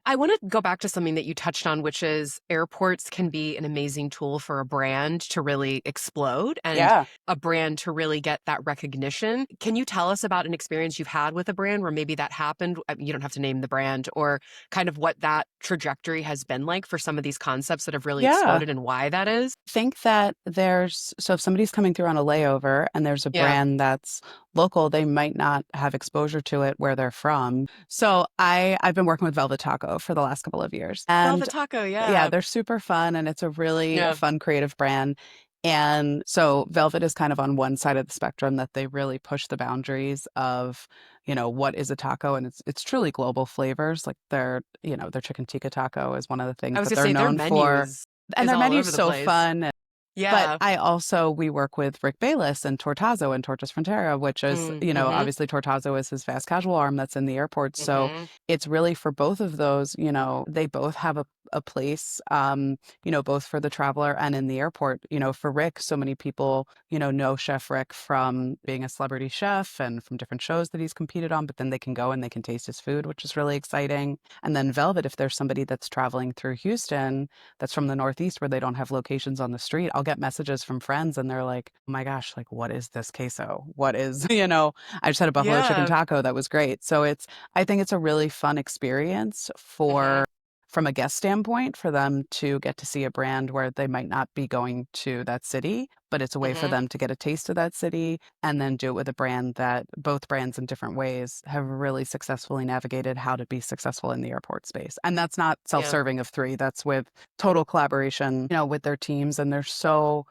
I want to go back to something that you touched on, which is airports can be an amazing tool for a brand to really explode and Yeah. a brand to really get that recognition. Can you tell us about an experience you've had with a brand where maybe that happened? I mean, you don't have to name the brand, or kind of what that trajectory has been like for some of these concepts that have really Yeah. exploded and why that is? Think that so if somebody's coming through on a layover and there's a Yeah. brand that's local, they might not have exposure to it where they're from. So I've been working with Velvet Taco for the last couple of years. And Velvet Taco, yeah, yeah. they're super fun and it's a really Yeah. fun creative brand. And so Velvet is kind of on one side of the spectrum that they really push the boundaries of, what is a taco? And it's truly global flavors. Like their chicken tikka taco is one of the I things was that gonna they're say their known menu for. And is their all menu's over the so place. fun. But Yeah. we work with Rick Bayless and Tortazo and Tortas Frontera, which is, Mm-hmm. obviously Tortazo is his fast casual arm that's in the airport. So Mm-hmm. it's really for both of those, they both have a place, both for the traveler and in the airport. For Rick, so many people, know Chef Rick from being a celebrity chef and from different shows that he's competed on, but then they can go and they can taste his food, which is really exciting. And then Velvet, if there's somebody that's traveling through Houston that's from the Northeast where they don't have locations on the street, I'll get messages from friends and they're like, oh my gosh, like, what is this queso? What is, I just had a buffalo chicken Yeah. taco that was great. So I think it's a really fun experience Mm-hmm. from a guest standpoint, for them to get to see a brand where they might not be going to that city, but it's a way for Mm-hmm. them to get a taste of that city and then do it with a brand that both brands in different ways have really successfully navigated how to be successful in the airport space. And that's not Yeah. self-serving of three. That's with total collaboration, with their teams. And they're so,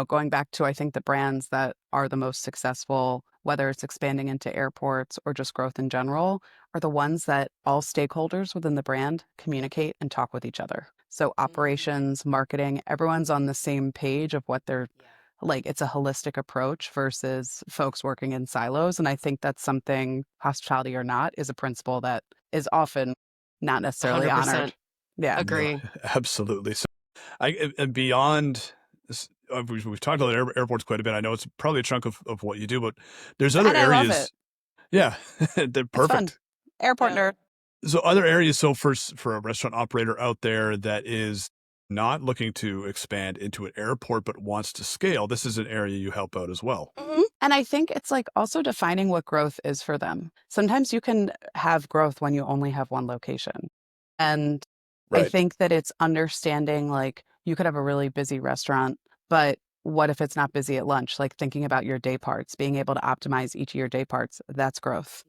going back to, I think, the brands that are the most successful, whether it's expanding into airports or just growth in general, are the ones that all stakeholders within the brand communicate and talk with each other. So Mm. operations, marketing, everyone's on the same page of what they're Yeah. like. It's a holistic approach versus folks working in silos. And I think that's something, hospitality or not, is a principle that is often not necessarily 100% honored. Yeah. No, agree. absolutely. So and beyond, we've talked about airports quite a bit. I know it's probably a chunk of what you do, but there's other And I love areas. it. Yeah, they're It's fun. perfect. Airport Yeah. nerd. So other areas, so for a restaurant operator out there that is not looking to expand into an airport but wants to scale, this is an area you help out as well. And I think it's like also defining what growth is for them. Sometimes you can have growth when you only have one location. And I Right. think that it's understanding, like, you could have a really busy restaurant, but what if it's not busy at lunch? Like, thinking about your day parts, being able to optimize each of your day parts, that's growth.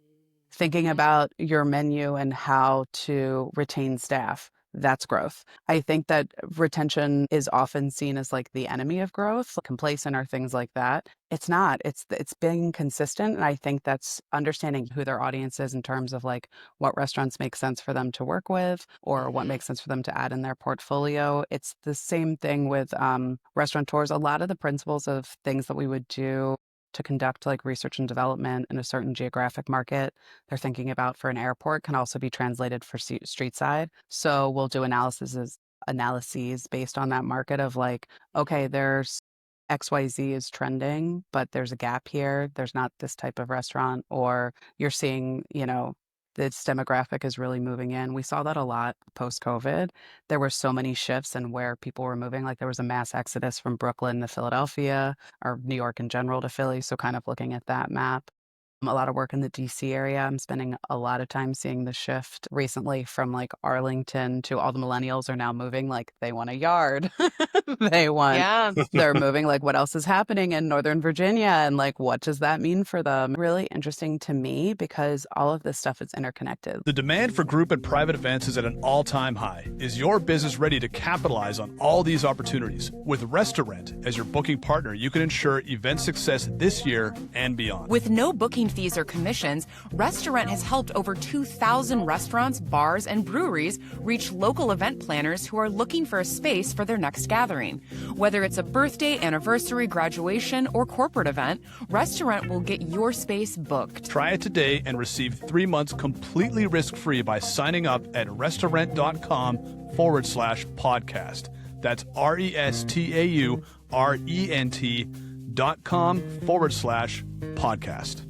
Thinking Mm-hmm. about your menu and how to retain staff, that's growth. I think that retention is often seen as like the enemy of growth, like complacent or things like that. It's not. It's being consistent, and I think that's understanding who their audience is in terms of like what restaurants make sense for them to work with or what Mm-hmm. makes sense for them to add in their portfolio. It's the same thing with restaurateurs. A lot of the principles of things that we would do to conduct like research and development in a certain geographic market they're thinking about for an airport can also be translated for street side. So we'll do analyses based on that market of like, okay, there's XYZ is trending, but there's a gap here. There's not this type of restaurant, or you're seeing, this demographic is really moving in. We saw that a lot post COVID. There were so many shifts in where people were moving. Like there was a mass exodus from Brooklyn to Philadelphia or New York in general to Philly. So kind of looking at that map. A lot of work in the DC area. I'm spending a lot of time seeing the shift recently from like Arlington to all the millennials are now moving like they want a yard. Yeah. They're moving like what else is happening in Northern Virginia and like what does that mean for them? Really interesting to me because all of this stuff is interconnected. The demand for group and private events is at an all-time high. Is your business ready to capitalize on all these opportunities? With Restaurant as your booking partner, you can ensure event success this year and beyond. With no booking fees or commissions, Restaurant has helped over 2,000 restaurants, bars, and breweries reach local event planners who are looking for a space for their next gathering. Whether it's a birthday, anniversary, graduation, or corporate event, Restaurant will get your space booked. Try it today and receive 3 months completely risk-free by signing up at restaurant.com/podcast. That's restaurant.com/podcast.